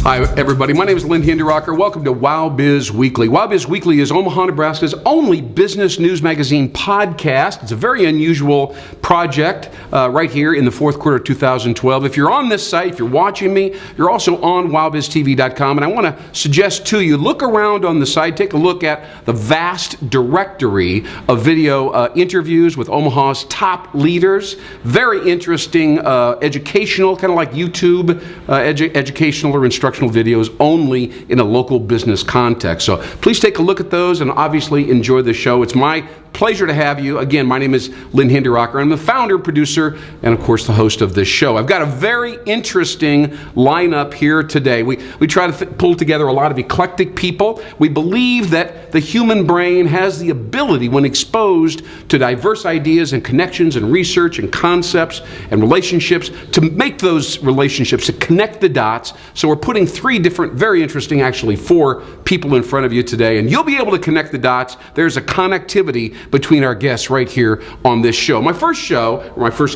Hi, everybody. My name is Lynn Hinderocker. Welcome to Wow Biz Weekly. Wow Biz Weekly is Omaha, Nebraska's only business news magazine podcast. It's a very unusual project right here in the fourth quarter of 2012. If you're on this site, if you're watching me, you're also on wowbiztv.com. And I want to suggest to you, look around on the site, take a look at the vast directory of video interviews with Omaha's top leaders. Very interesting, educational, kind of like YouTube, educational or instructional videos only in a local business context. So please take a look at those and obviously enjoy the show. It's my pleasure to have you. Again, my name is Lynn Hinderocker. I'm the founder, producer, and of course the host of this show. I've got a very interesting lineup here today. We try to pull together a lot of eclectic people. We believe that the human brain has the ability, when exposed to diverse ideas and connections and research and concepts and relationships, to make those relationships, to connect the dots. So we're putting three different, very interesting, actually four people in front of you today, and you'll be able to connect the dots. There's a connectivity between our guests right here on this show. My first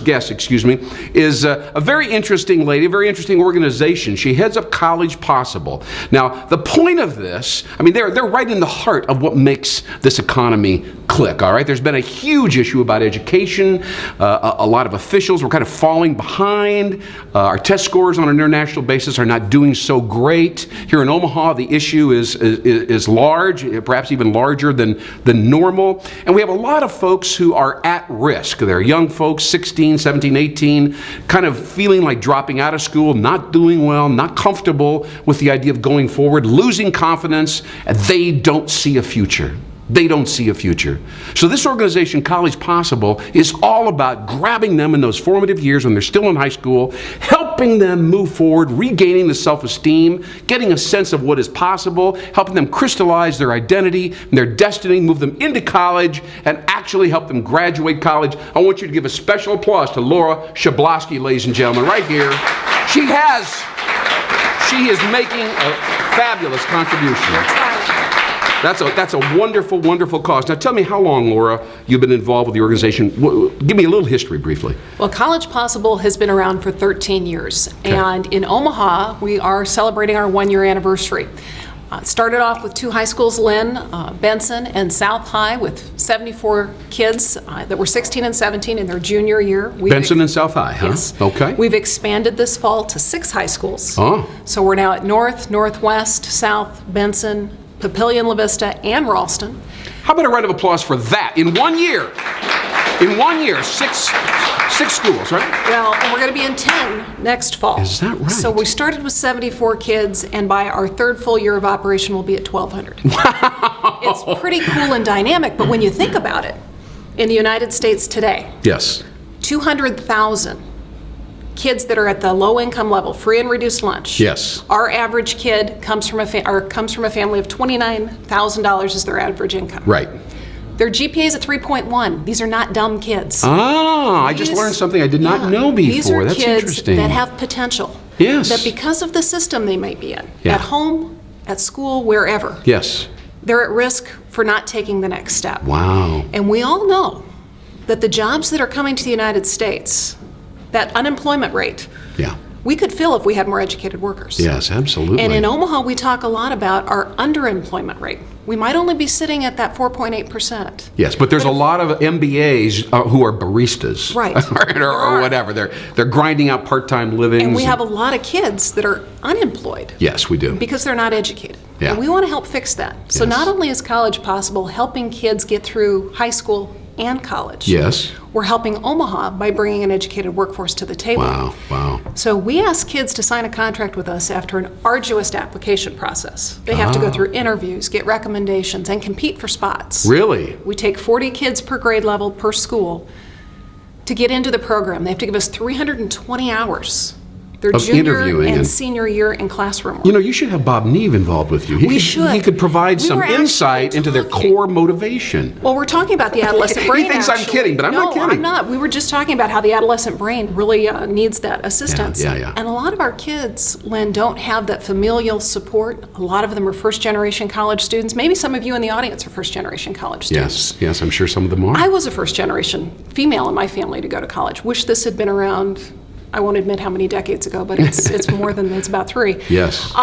guest, is a very interesting lady, a very interesting organization. She heads up College Possible. Now, the point of this, they're right in the heart of what makes this economy click, all right? There's been a huge issue about education. A lot of officials were kind of falling behind. Our test scores on an international basis are not doing so great. Here in Omaha, the issue is large, perhaps even larger than normal. And we have a lot of folks who are at risk. They're young folks, 16, 17, 18, kind of feeling like dropping out of school, not doing well, not comfortable with the idea of going forward, losing confidence, and they don't see a future. They don't see a future. So this organization, College Possible, is all about grabbing them in those formative years when they're still in high school, helping them move forward, regaining the self-esteem, getting a sense of what is possible, helping them crystallize their identity and their destiny, move them into college, and actually help them graduate college. I want you to give a special applause to Laura Shablosky, ladies and gentlemen, right here. She is making a fabulous contribution. That's a wonderful, wonderful cause. Now tell me how long, Laura, you've been involved with the organization. Give me a little history briefly. Well, College Possible has been around for 13 years. Okay. And in Omaha, we are celebrating our one-year anniversary. Started off with two high schools, Lynn, Benson, and South High, with 74 kids that were 16 and 17 in their junior year. Benson and South High, huh? Yes. Okay. We've expanded this fall to 6 high schools. Oh. So we're now at North, Northwest, South, Benson, Papillion, La Vista, and Ralston. How about a round of applause for that? In 1 year. In 1 year, six schools, right? Well, and we're going to be in 10 next fall. Is that right? So we started with 74 kids, and by our third full year of operation, we'll be at 1,200. Wow. It's pretty cool and dynamic, but when you think about it, in the United States today, yes, 200,000 kids that are at the low income level, free and reduced lunch. Yes. Our average kid comes from a family of $29,000 is their average income. Right. Their GPA is at 3.1. These are not dumb kids. I just learned something I did not know before. These are That's kids interesting. that have potential. Yes. That because of the system they might be in, Yeah. at home, at school, wherever, Yes. they're at risk for not taking the next step. Wow. And we all know that the jobs that are coming to the United States, that unemployment rate, Yeah. we could fill if we had more educated workers. Yes, absolutely. And in Omaha, we talk a lot about our underemployment rate. We might only be sitting at that 4.8%. Yes, but there's a lot of MBAs who are baristas. Right. or whatever. They're grinding out part-time livings. And we have a lot of kids that are unemployed. Yes, we do. Because they're not educated. Yeah. And we want to help fix that. So Yes. not only is College Possible helping kids get through high school and college, Yes. we're helping Omaha by bringing an educated workforce to the table. Wow. So we ask kids to sign a contract with us after an arduous application process. They have to go through interviews, get recommendations, and compete for spots. Really? We take 40 kids per grade level per school to get into the program. They have to give us 320 hours. Their Of junior interviewing and and- senior year in classroom work. You know, you should have Bob Neve involved with you. We should. He could provide We some were actually insight into their talking. core motivation. Well, we're talking about the adolescent brain. He thinks I'm actually. kidding, but I'm not kidding. No, I'm not. We were just talking about how the adolescent brain really needs that assistance. Yeah. And a lot of our kids, Lynn, don't have that familial support. A lot of them are first-generation college students. Maybe some of you in the audience are first-generation college students. Yes, I'm sure some of them are. I was a first-generation female in my family to go to college. Wish this had been around I won't admit how many decades ago, but it's more than, it's about 3. Yes.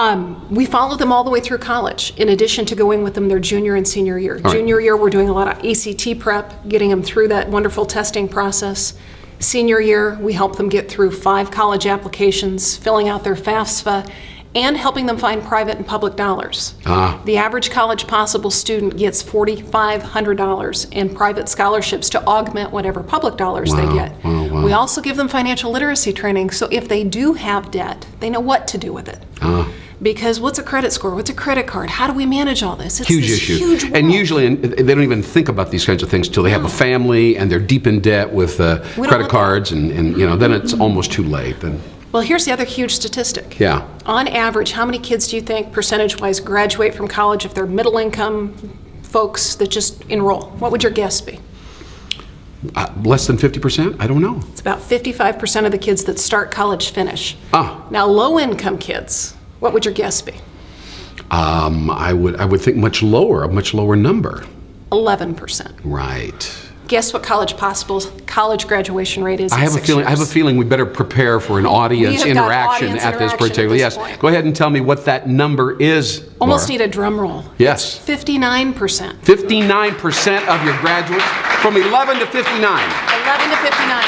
We follow them all the way through college, in addition to going with them their junior and senior year. right. Junior year, we're doing a lot of ACT prep, getting them through that wonderful testing process. Senior year, we help them get through 5 college applications, filling out their FAFSA, and helping them find private and public dollars. The average College Possible student gets $4,500 in private scholarships to augment whatever public dollars they get. Wow. We also give them financial literacy training, so if they do have debt, they know what to do with it. Because what's a credit score? What's a credit card? How do we manage all this? It's Huge this issue. huge world. And usually they don't even think about these kinds of things until they have a family and they're deep in debt with want credit that. cards, and then it's almost too late. Then Well, here's the other huge statistic. Yeah. On average, how many kids do you think, percentage-wise, graduate from college if they're middle-income folks that just enroll? What would your guess be? Less than 50%? I don't know. It's about 55% of the kids that start college finish. Ah. Now, low-income kids, what would your guess be? I would think a much lower number. 11%. Right. Guess what College Possible's college graduation rate is? I have a feeling we better prepare for an audience We have got interaction audience at this interaction particular. at Yes. this point. Go ahead and tell me what that number is. Almost Laura. need a drum roll. Yes. 59%. 59% of your graduates from 11 to 59. 11 to 59.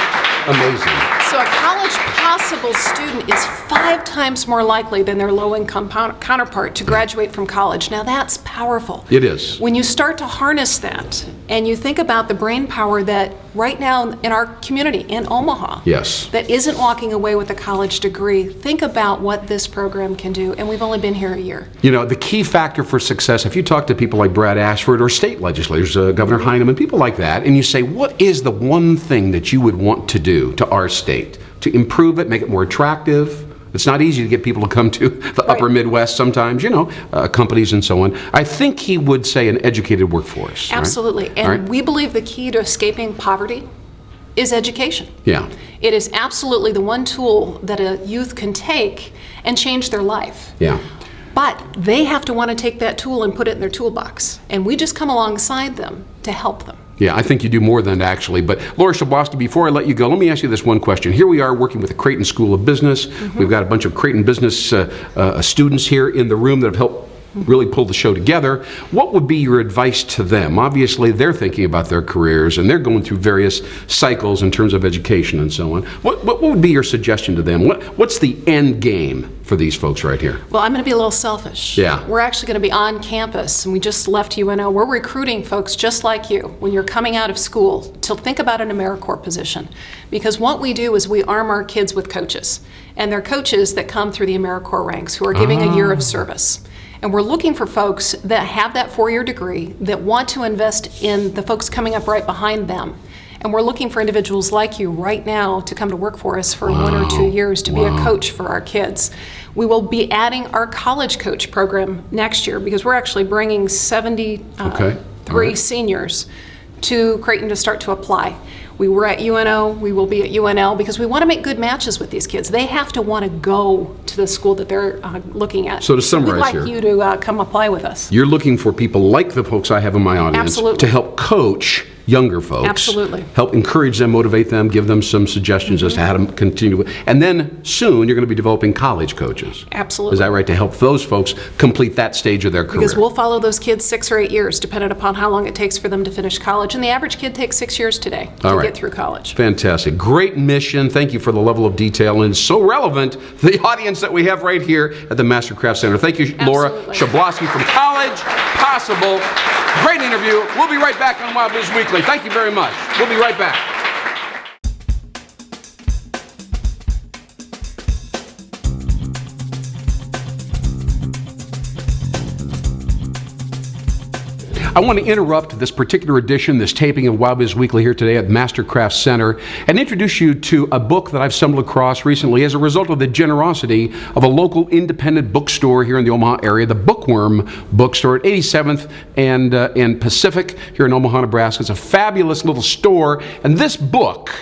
Amazing. So a College Possible student is 5 times more likely than their low-income counterpart to graduate from college. Now that's powerful. It is. When you start to harness that and you think about the brain power that right now in our community in Omaha Yes. that isn't walking away with a college degree, think about what this program can do. And we've only been here a year. You know, the key factor for success, if you talk to people like Brad Ashford or state legislators, Governor Heineman, people like that, and you say, what is the one thing that you would want to do to our state to improve it, make it more attractive? It's not easy to get people to come to the upper Midwest sometimes, companies and so on. I think he would say an educated workforce. right? Absolutely. And All right. we believe the key to escaping poverty is education. Yeah. It is absolutely the one tool that a youth can take and change their life. Yeah. But they have to want to take that tool and put it in their toolbox. And we just come alongside them to help them. Yeah, I think you do more than that, actually. But Laura Schabowski, before I let you go, let me ask you this one question. Here we are working with the Creighton School of Business. We've got a bunch of Creighton business students here in the room that have helped really pull the show together. What would be your advice to them? Obviously, they're thinking about their careers and they're going through various cycles in terms of education and so on. What would be your suggestion to them? What's the end game for these folks right here? Well, I'm going to be a little selfish. Yeah. We're actually going to be on campus, and we just left UNO. We're recruiting folks just like you when you're coming out of school to think about an AmeriCorps position. Because what we do is we arm our kids with coaches, and they're coaches that come through the AmeriCorps ranks who are giving a year of service. And we're looking for folks that have that 4-year degree that want to invest in the folks coming up right behind them. And we're looking for individuals like you right now to come to work for us for 1 or 2 years to be a coach for our kids. We will be adding our college coach program next year because we're actually bringing 73 seniors to Creighton to start to apply. We were at UNO, we will be at UNL because we want to make good matches with these kids. They have to want to go to the school that they're looking at. So to summarize we'd like here, you to come apply with us. You're looking for people like the folks I have in my audience Absolutely. to help coach younger folks. Absolutely. Help encourage them, motivate them, give them some suggestions as to how to continue. And then soon you're going to be developing college coaches. Absolutely. Is that right? To help those folks complete that stage of their career. Because we'll follow those kids 6 or 8 years, depending upon how long it takes for them to finish college. And the average kid takes 6 years today to get through college. Fantastic. Great mission. Thank you for the level of detail, and so relevant to the audience that we have right here at the Mastercraft Center. Thank you, Laura Absolutely. Schabowski from College Possible. Great interview. We'll be right back on Wild Biz Weekly. Thank you very much. We'll be right back. I want to interrupt this particular edition, this taping of Wild Biz Weekly here today at Mastercraft Center, and introduce you to a book that I've stumbled across recently as a result of the generosity of a local independent bookstore here in the Omaha area, the Bookworm Bookstore at 87th and Pacific here in Omaha, Nebraska. It's a fabulous little store, and this book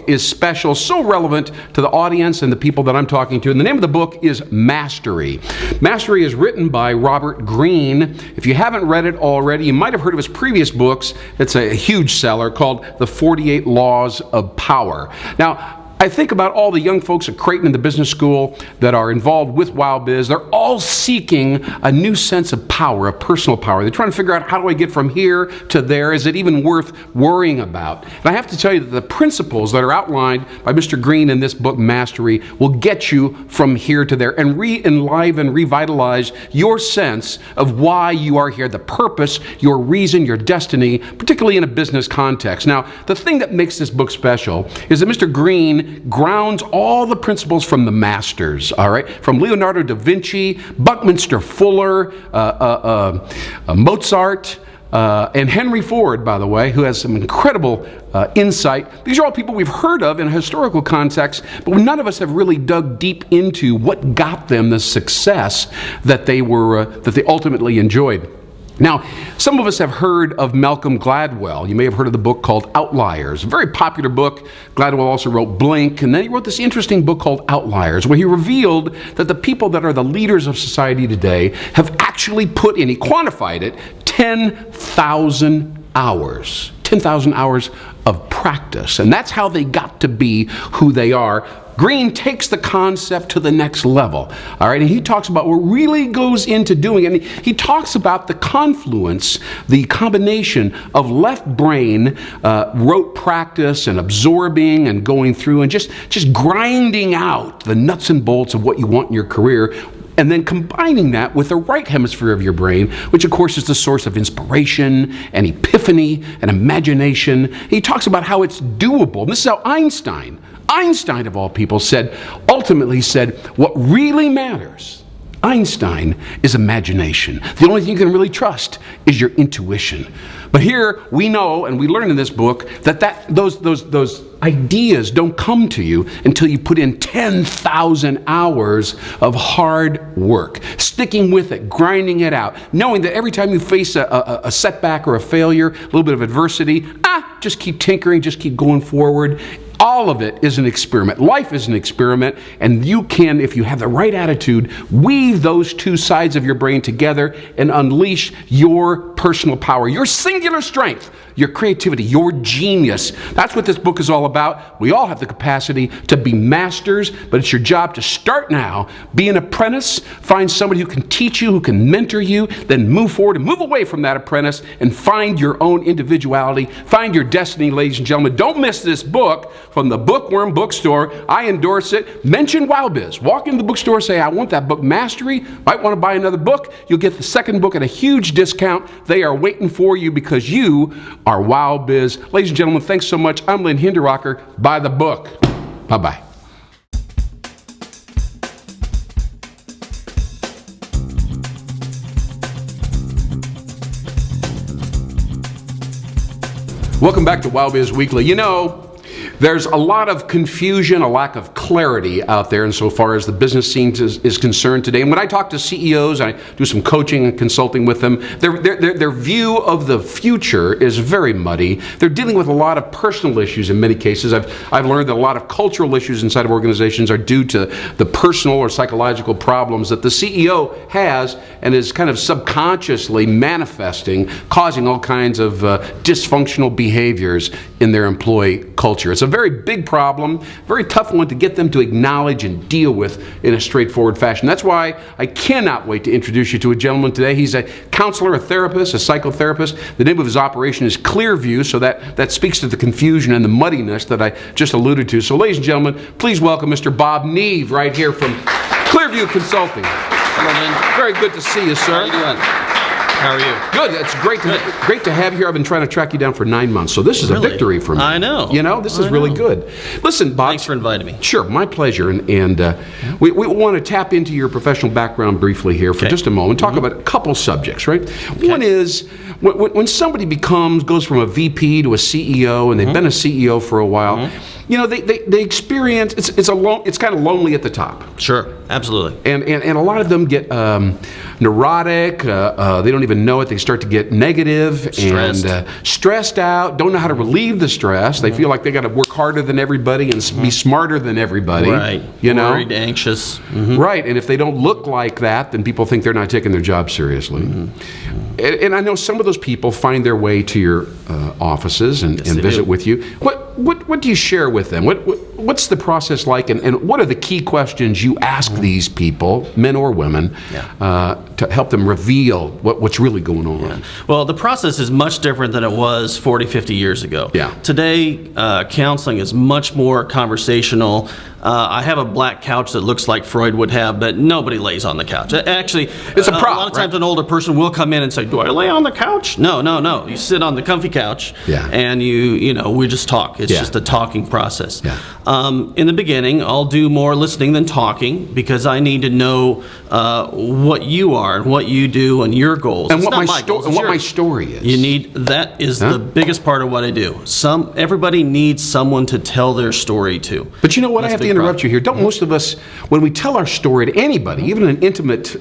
is special, so relevant to the audience and the people that I'm talking to. And the name of the book is Mastery. Mastery is written by Robert Greene. If you haven't read it already, you might have heard of his previous books. It's a huge seller called The 48 Laws of Power. Now, I think about all the young folks at Creighton and the business school that are involved with WowBiz. They're all seeking a new sense of power, of personal power. They're trying to figure out, how do I get from here to there? Is it even worth worrying about? And I have to tell you that the principles that are outlined by Mr. Green in this book, Mastery, will get you from here to there and re-enliven, revitalize your sense of why you are here, the purpose, your reason, your destiny, particularly in a business context. Now, the thing that makes this book special is that Mr. Green grounds all the principles from the masters, all right? From Leonardo da Vinci, Buckminster Fuller, Mozart, and Henry Ford, by the way, who has some incredible insight. These are all people we've heard of in a historical context, but none of us have really dug deep into what got them the success that they ultimately enjoyed. Now, some of us have heard of Malcolm Gladwell. You may have heard of the book called Outliers, a very popular book. Gladwell also wrote Blink, and then he wrote this interesting book called Outliers, where he revealed that the people that are the leaders of society today have actually put in, he quantified it, 10,000 hours. 10,000 hours of practice. And that's how they got to be who they are. Green takes the concept to the next level, all right? And he talks about what really goes into doing it. And he talks about the confluence, the combination of left brain, rote practice and absorbing and going through and just grinding out the nuts and bolts of what you want in your career, and then combining that with the right hemisphere of your brain, which of course is the source of inspiration and epiphany and imagination. He talks about how it's doable. And this is how Einstein of all people ultimately said, what really matters, Einstein, is imagination. The only thing you can really trust is your intuition. But here we know, and we learn in this book, that those ideas don't come to you until you put in 10,000 hours of hard work, sticking with it, grinding it out, knowing that every time you face a setback or a failure, a little bit of adversity, just keep tinkering, just keep going forward. All of it is an experiment. Life is an experiment, and you can, if you have the right attitude, weave those two sides of your brain together and unleash your personal power, your singular strength, your creativity, your genius. That's what this book is all about. We all have the capacity to be masters, but it's your job to start now, be an apprentice, find somebody who can teach you, who can mentor you, then move forward and move away from that apprentice and find your own individuality, find your destiny, ladies and gentlemen. Don't miss this book from the Bookworm Bookstore. I endorse it. Mention WowBiz. Walk into the bookstore, say, I want that book, Mastery. Might want to buy another book. You'll get the second book at a huge discount. They are waiting for you because you are WowBiz. Ladies and gentlemen, thanks so much. I'm Lynn Hinderrocker. Buy the book. Bye-bye. Welcome back to WowBiz Weekly. You know, there's a lot of confusion, a lack of clarity out there insofar as the business scene is concerned today. And when I talk to CEOs, I do some coaching and consulting with them, their view of the future is very muddy. They're dealing with a lot of personal issues in many cases. I've learned that a lot of cultural issues inside of organizations are due to the personal or psychological problems that the CEO has and is kind of subconsciously manifesting, causing all kinds of dysfunctional behaviors in their employee culture. It's a very big problem, very tough one to get them to acknowledge and deal with in a straightforward fashion. That's why I cannot wait to introduce you to a gentleman today. He's a counselor, a therapist, a psychotherapist. The name of his operation is Clearview, so that speaks to the confusion and the muddiness that I just alluded to. So ladies and gentlemen, please welcome Mr. Bob Neve right here from Clearview Consulting. Hello, Lynn. Very good to see you, sir. How you doing? How are you? Good. It's great to have you here. I've been trying to track you down for 9 months, so this is Really? a victory for me. I know. You know, this is really good. Listen, Bob. Thanks for inviting me. Sure, my pleasure. And we want to tap into your professional background briefly here for just a moment. Talk about a couple subjects, right? One is when somebody goes from a VP to a CEO, and they've been a CEO for a while. You know, they experience it's kind of lonely at the top. Sure, absolutely. And a lot of them get neurotic. They don't even know it. They start to get negative Stressed. and stressed out. Don't know how to relieve the stress. They feel like they got to work harder than everybody and be smarter than everybody. Right. You know. Worried, anxious. Right. And if they don't look like that, then people think they're not taking their job seriously. And I know some of those people find their way to your offices and they visit do. with you. what do you share with them? What's the process like, and what are the key questions you ask these people, men or women, to help them reveal what's really going on? Yeah. Well, the process is much different than it was 40, 50 years ago. Yeah. Today, counseling is much more conversational. I have a black couch that looks like Freud would have, but nobody lays on the couch. Actually, It's a prop, lot of times right? an older person will come in and say, "Do I lay on the couch?" No. You sit on the comfy couch, Yeah. and we just talk. It's Yeah. just a talking process. Yeah. In the beginning, I'll do more listening than talking because I need to know what you are and what you do and your goals. And It's what not my goals, it's what my yours. story is. You need that is Huh? the biggest part of what I do. Everybody needs someone to tell their story to. But you know what? I That's have the to big interrupt problem. you here. Don't most of us, when we tell our story to anybody, even an intimate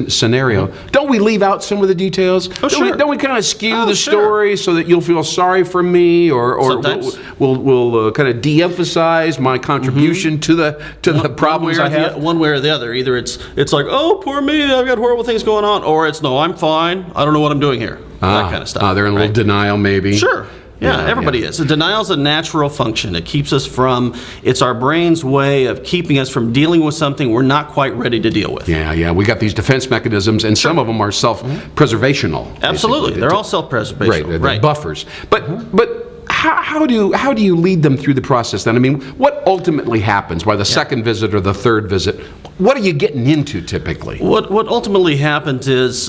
scenario, don't we leave out some of the details? Oh, sure. Don't we kind of skew Oh, the sure. story so that you'll feel sorry for me, or Sometimes. we'll kind of de-emphasize my contribution to the problems I have? One way or the other. Either it's like, oh, poor me, I've got horrible things going on, or it's, no, I'm fine, I don't know what I'm doing here. That kind of stuff. They're in a little right? denial, maybe. Sure. Yeah, everybody is. Denial's a natural function. It keeps us from, it's our brain's way of keeping us from dealing with something we're not quite ready to deal with. Yeah. We got these defense mechanisms, and some of them are self-preservational. Absolutely. basically. They're all self-preservation. Right, buffers. But how do you lead them through the process then? I mean, what ultimately happens by the second visit or the third visit? What are you getting into typically? What ultimately happens is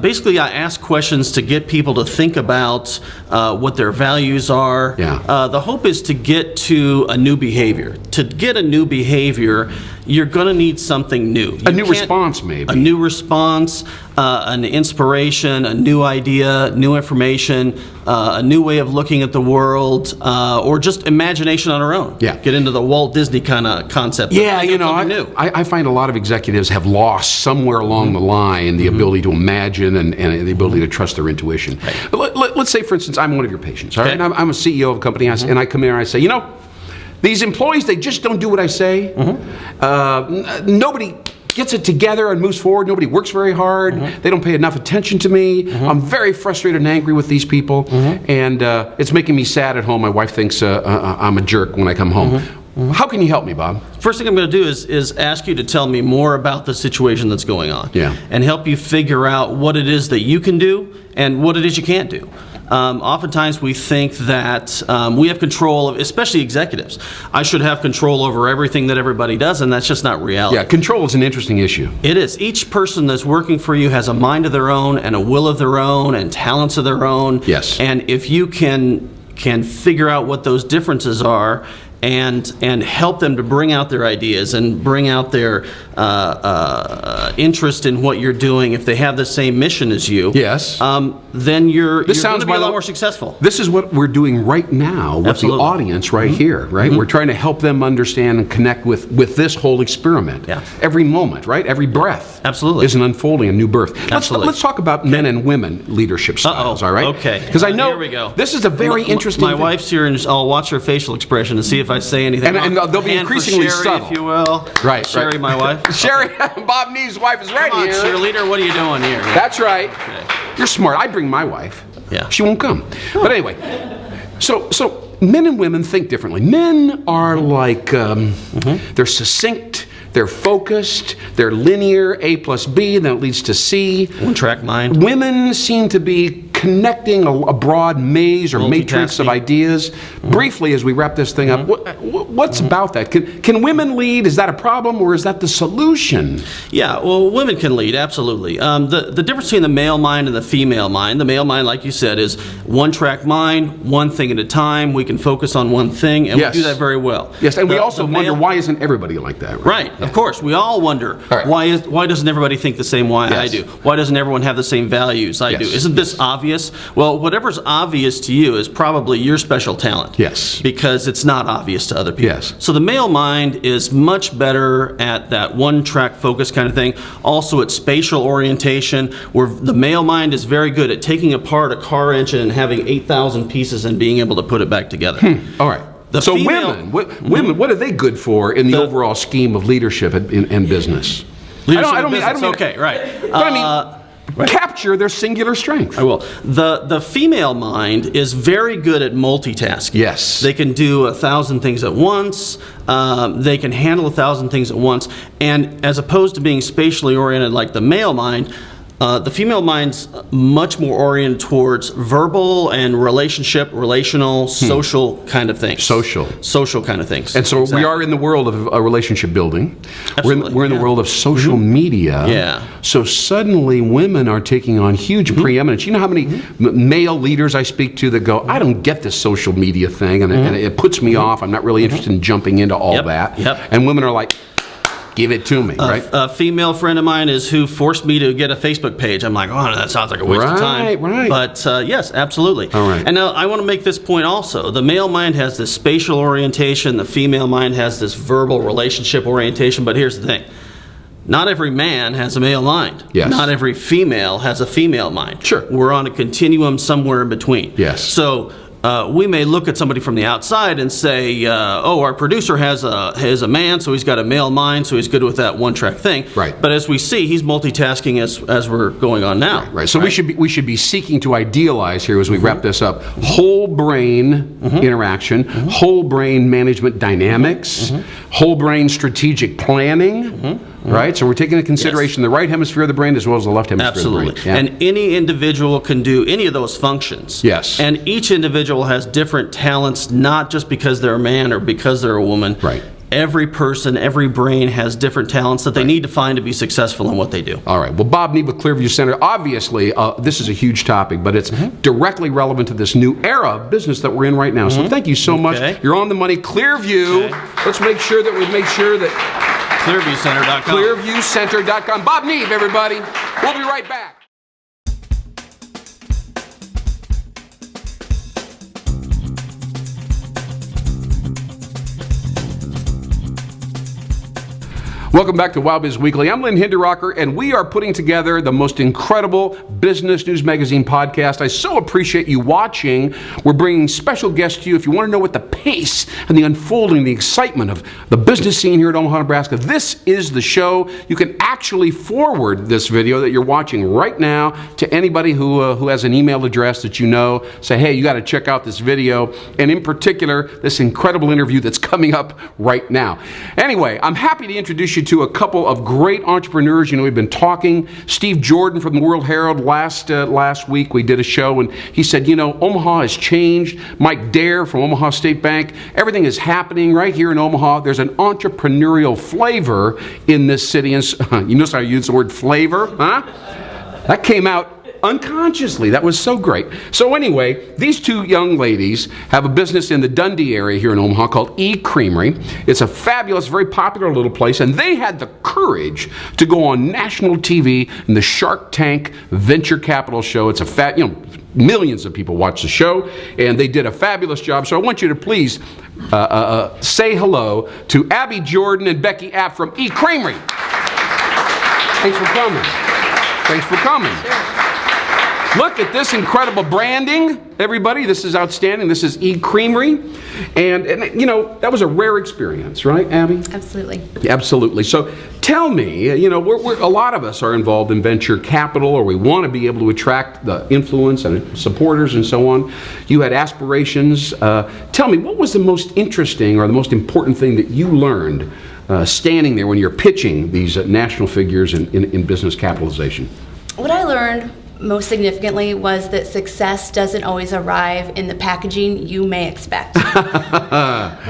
basically I ask questions to get people to think about what their values are. Yeah. The hope is to get to a new behavior. To get a new behavior, you're going to need something new. A new response, maybe. A new response, an inspiration, a new idea, new information, a new way of looking at the world, or just imagination on our own. Yeah. Get into the Walt Disney kind of concept. of Yeah, thinking of something new. I find a lot of executives have lost somewhere along the line the ability to imagine and the ability to trust their intuition. But let's say, for instance, I'm one of your patients, all right? Okay. And I'm a CEO of a company, and I come in and I say, these employees, they just don't do what I say. Nobody gets it together and moves forward. Nobody works very hard. They don't pay enough attention to me. I'm very frustrated and angry with these people. And it's making me sad at home. My wife thinks I'm a jerk when I come home. How can you help me, Bob? First thing I'm going to do is ask you to tell me more about the situation that's going on. Yeah. And help you figure out what it is that you can do and what it is you can't do. Oftentimes we think that we have control of, especially executives. I should have control over everything that everybody does, and that's just not reality. Yeah, control is an interesting issue. It is. Each person that's working for you has a mind of their own and a will of their own and talents of their own. Yes. And if you can figure out what those differences are and help them to bring out their ideas and bring out their interest in what you're doing, if they have the same mission as you, Yes. then you're This going sounds to be by a the- lot more successful. This is what we're doing right now with Absolutely. the audience right here, right? We're trying to help them understand and connect with this whole experiment. Yeah. Every moment, right? Every breath Absolutely. is an unfolding, a new birth. Absolutely. Let's talk about men and women leadership styles, all right? Okay. Because I know Here we go. this is a very interesting My thing. wife's here, and I'll watch her facial expression to see if I say anything. And they'll be Hand for increasingly Sherry, subtle. if you will. Right, Sherry, right. my wife. Sherry, Bob Nee's wife is right Come on, here. cheerleader, what are you doing here? That's right. Okay. You're smart. I bring my wife. Yeah. She won't come. But anyway, so men and women think differently. Men are like, they're succinct, they're focused, they're linear, A plus B, and that leads to C. One-track mind. Women seem to be connecting a broad maze or matrix of Multitasking. ideas. Briefly, as we wrap this thing up, what's about that? Can women lead? Is that a problem, or is that the solution? Yeah, well, women can lead, absolutely. The difference between the male mind and the female mind, like you said, is one-track mind, one thing at a time. We can focus on one thing, and Yes. we do that very well. Yes, and we The- also the wonder, male- why isn't everybody like that? Right, of course. We all wonder, All right. why doesn't everybody think the same way I Yes. do? Why doesn't everyone have the same values I do? Yes. Isn't this obvious? Well, whatever's obvious to you is probably your special talent. Yes. Because it's not obvious to other people. Yes. So the male mind is much better at that one-track focus kind of thing. Also at spatial orientation, where the male mind is very good at taking apart a car engine and having 8,000 pieces and being able to put it back together. All right. The So female- women, what are they good for in the overall scheme of leadership and business? Leadership I don't in mean- business, okay, right. But I mean, capture their singular strength. I will. The female mind is very good at multitasking. Yes. They can do 1,000 things at once. They can handle 1,000 things at once. And as opposed to being spatially oriented like the male mind, the female mind's much more oriented towards verbal and relational, social kind of things. Social kind of things. And so Exactly. we are in the world of relationship building. Absolutely, We're in the yeah. world of social media. Yeah. So suddenly women are taking on huge preeminence. You know how many male leaders I speak to that go, I don't get this social media thing, and it puts me off. I'm not really interested in jumping into all Yep, that. yep. And women are like, give it to me, right? A female friend of mine is who forced me to get a Facebook page. I'm like, oh, that sounds like a waste of time. Right. But yes, absolutely. All right. And now I want to make this point also. The male mind has this spatial orientation. The female mind has this verbal relationship orientation. But here's the thing. Not every man has a male mind. Yes. Not every female has a female mind. Sure. We're on a continuum somewhere in between. Yes. So we may look at somebody from the outside and say, oh, our producer has a man, so he's got a male mind, so he's good with that one-track thing. Right. But as we see, he's multitasking as we're going on now. Right. So we should be seeking to idealize here as we wrap this up whole brain interaction, whole brain management dynamics, whole brain strategic planning. Right? So we're taking into consideration the right hemisphere of the brain as well as the left hemisphere Absolutely. of the brain. Yeah. And any individual can do any of those functions. Yes. And each individual has different talents, not just because they're a man or because they're a woman. Right. Every person, every brain has different talents that they need to find to be successful in what they do. All right. Well, Bob Neeb with Clearview Center, obviously, this is a huge topic, but it's directly relevant to this new era of business that we're in right now. So thank you so much. You're on the money. Clearview. Okay. Let's make sure that ClearviewCenter.com. ClearviewCenter.com. Bob Neeb, everybody. We'll be right back. Welcome back to Wow Biz Weekly. I'm Lynn Hinderrocker, and we are putting together the most incredible business news magazine podcast. I so appreciate you watching. We're bringing special guests to you. If you want to know what the pace and the unfolding, the excitement of the business scene here at Omaha, Nebraska, this is the show. You can actually forward this video that you're watching right now to anybody who has an email address that you know. Say, hey, you got to check out this video, and in particular, this incredible interview that's coming up right now. Anyway, I'm happy to introduce you to a couple of great entrepreneurs. You know, we've been talking. Steve Jordan from the World Herald last week, we did a show, and he said, you know, Omaha has changed. Mike Dare from Omaha State Bank. Everything is happening right here in Omaha. There's an entrepreneurial flavor in this city. And you notice how I use the word flavor, huh? That came out unconsciously. That was so great. So anyway, these two young ladies have a business in the Dundee area here in Omaha called E-Creamery. It's a fabulous, very popular little place, and they had the courage to go on national TV in the Shark Tank Venture Capital Show. It's a millions of people watch the show, and they did a fabulous job. So I want you to please say hello to Abby Jordan and Becky App from E-Creamery. Thanks for coming. Thanks for coming. Look at this incredible branding, everybody. This is outstanding. This is E-Creamery. And you know, that was a rare experience, right, Abby? Absolutely. Absolutely. So tell me, you know, a lot of us are involved in venture capital, or we want to be able to attract the influence and supporters and so on. You had aspirations. Tell me, what was the most interesting or the most important thing that you learned standing there when you're pitching these national figures in business capitalization? What I learned most significantly was that success doesn't always arrive in the packaging you may expect.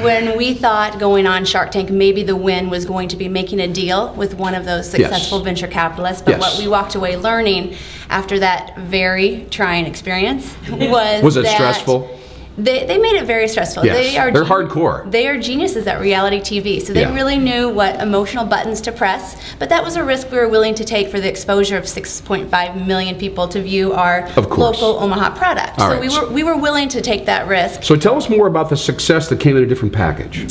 When we thought going on Shark Tank, maybe the win was going to be making a deal with one of those successful venture capitalists, but what we walked away learning after that very trying experience was it that stressful? They made it very stressful. Yes, they're hardcore. They are geniuses at reality TV, so they really knew what emotional buttons to press, but that was a risk we were willing to take for the exposure of 6.5 million people to view our local Omaha product. So we were willing to take that risk. So tell us more about the success that came in a different package.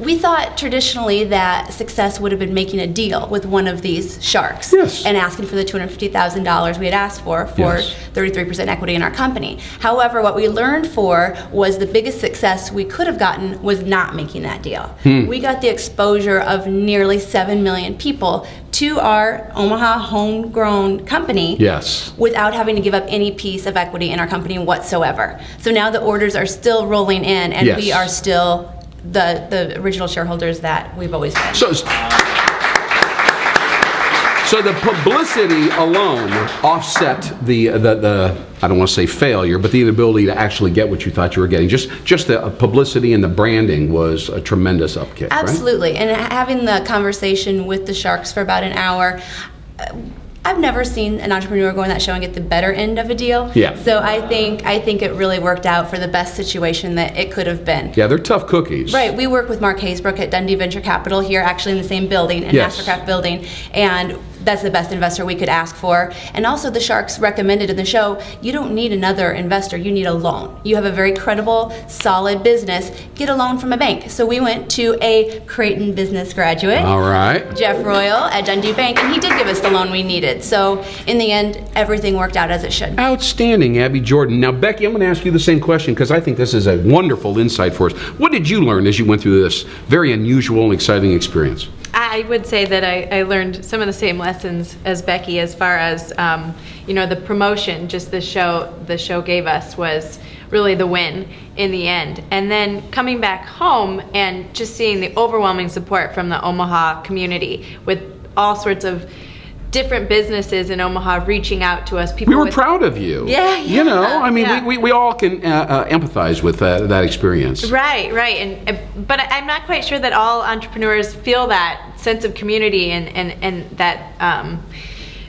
we thought traditionally that success would have been making a deal with one of these sharks Yes. and asking for the $250,000 we had asked for Yes. 33% equity in our company. However, what we learned was the biggest success we could have gotten was not making that deal. We got the exposure of nearly 7 million people to our Omaha homegrown company Yes. without having to give up any piece of equity in our company whatsoever. So now the orders are still rolling in, and Yes. we are still the original shareholders that we've always been. So the publicity alone offset the I don't want to say failure, but the inability to actually get what you thought you were getting. Just the publicity and the branding was a tremendous upkick, right? Absolutely. And having the conversation with the sharks for about an hour, I've never seen an entrepreneur go on that show and get the better end of a deal. Yeah. So I think it really worked out for the best situation that it could have been. Yeah, they're tough cookies. Right. We work with Mark Haysbrook at Dundee Venture Capital here, actually in the same building, in Yes. Mastercraft building, and that's the best investor we could ask for. And also the Sharks recommended in the show, you don't need another investor, you need a loan. You have a very credible, solid business, get a loan from a bank. So we went to a Creighton business graduate, All right. Jeff Royal at Dundee Bank, and he did give us the loan we needed. So in the end, everything worked out as it should. Outstanding, Abby Jordan. Now, Becky, I'm going to ask you the same question because I think this is a wonderful insight for us. What did you learn as you went through this very unusual and exciting experience? I would say that I learned some of the same lessons as Becky as far as, the promotion just the show gave us was really the win in the end. And then coming back home and just seeing the overwhelming support from the Omaha community with all sorts of different businesses in Omaha reaching out to us. People We were with, proud of you. Yeah, You know, I mean, yeah. we all can empathize with that experience. Right, but I'm not quite sure that all entrepreneurs feel that sense of community and that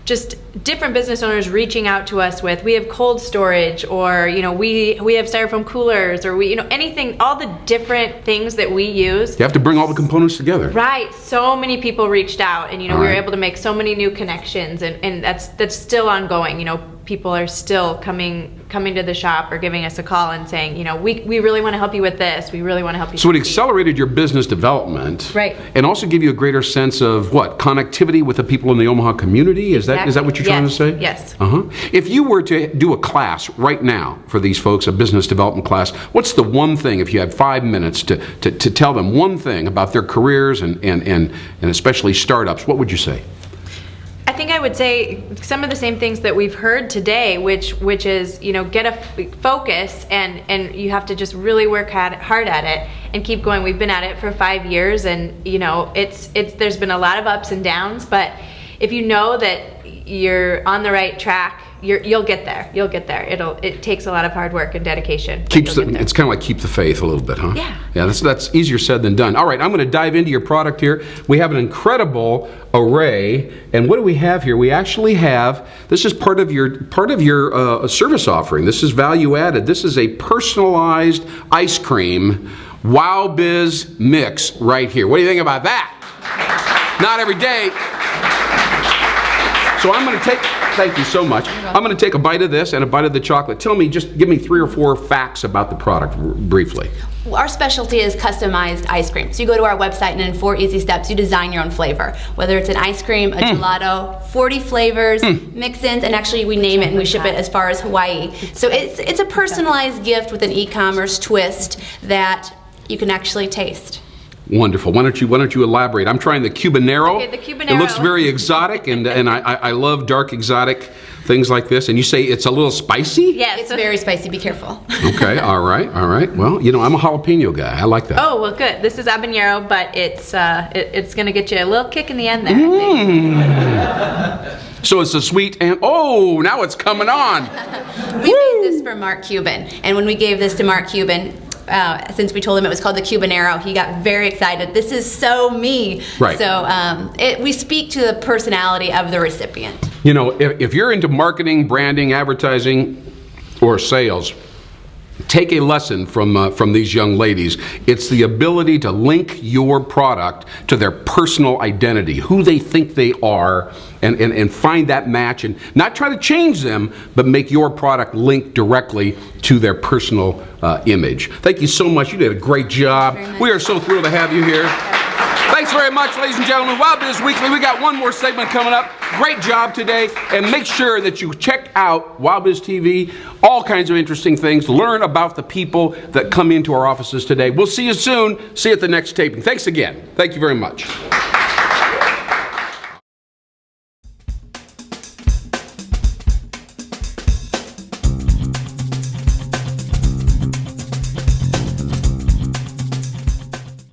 just different business owners reaching out to us with, we have cold storage, or we have styrofoam coolers, or anything, all the different things that we use. You have to bring all the components together. Right, so many people reached out, and we were right. able to make so many new connections, and that's still ongoing. People are still coming to the shop or giving us a call and saying, we really want to help you with this. We really want to help you. So it succeed. accelerated your business development, Right. And also give you a greater sense of what connectivity with the people in the Omaha community. Is that what you're trying to say? Yes. If you were to do a class right now for these folks, a business development class, what's the one thing, if you had 5 minutes to tell them one thing about their careers and especially startups, what would you say? I think I would say some of the same things that we've heard today, which is, get a focus and you have to just really work hard at it and keep going. We've been at it for 5 years, and there's been a lot of ups and downs, but if you know that you're on the right track, you'll get there. You'll get there. It takes a lot of hard work and dedication. but you'll get there. It's kind of like keep the faith a little bit, huh? Yeah. Yeah, that's easier said than done. All right, I'm going to dive into your product here. We have an incredible array, and what do we have here? We actually have, this is part of your service offering. This is value added. This is a personalized ice cream Wow Biz mix right here. What do you think about that? Not every day. So I'm going to thank you so much. I'm going to take a bite of this and a bite of the chocolate. Give me 3 or 4 facts about the product briefly. Our specialty is customized ice cream. So you go to our website, and in 4 easy steps, you design your own flavor. Whether it's an ice cream, a gelato, 40 flavors, mix-ins, and actually we name it and we ship it as far as Hawaii. So it's a personalized gift with an e-commerce twist that you can actually taste. Wonderful. Why don't you elaborate? I'm trying the Cubanero. Okay, the Cubanero. It looks very exotic, and I love dark exotic things like this. And you say it's a little spicy? Yes. It's very spicy. Be careful. Okay. All right. Well, I'm a jalapeno guy. I like that. Oh, well, good. This is habanero, but it's going to get you a little kick in the end there, I think. So it's a sweet and now it's coming on. We made this for Mark Cuban, and when we gave this to Mark Cuban, since we told him it was called the Cubanero, he got very excited. This is so me. Right. So we speak to the personality of the recipient. If you're into marketing, branding, advertising, or sales, take a lesson from these young ladies. It's the ability to link your product to their personal identity, who they think they are, and find that match, and not try to change them, but make your product link directly to their personal image. Thank you so much. You did a great job. We are so thrilled to have you here. Thanks very much, ladies and gentlemen. Wild Biz Weekly. We got one more segment coming up. Great job today. And make sure that you check out Wild Biz TV. All kinds of interesting things. Learn about the people that come into our offices today. We'll see you soon. See you at the next taping. Thanks again. Thank you very much.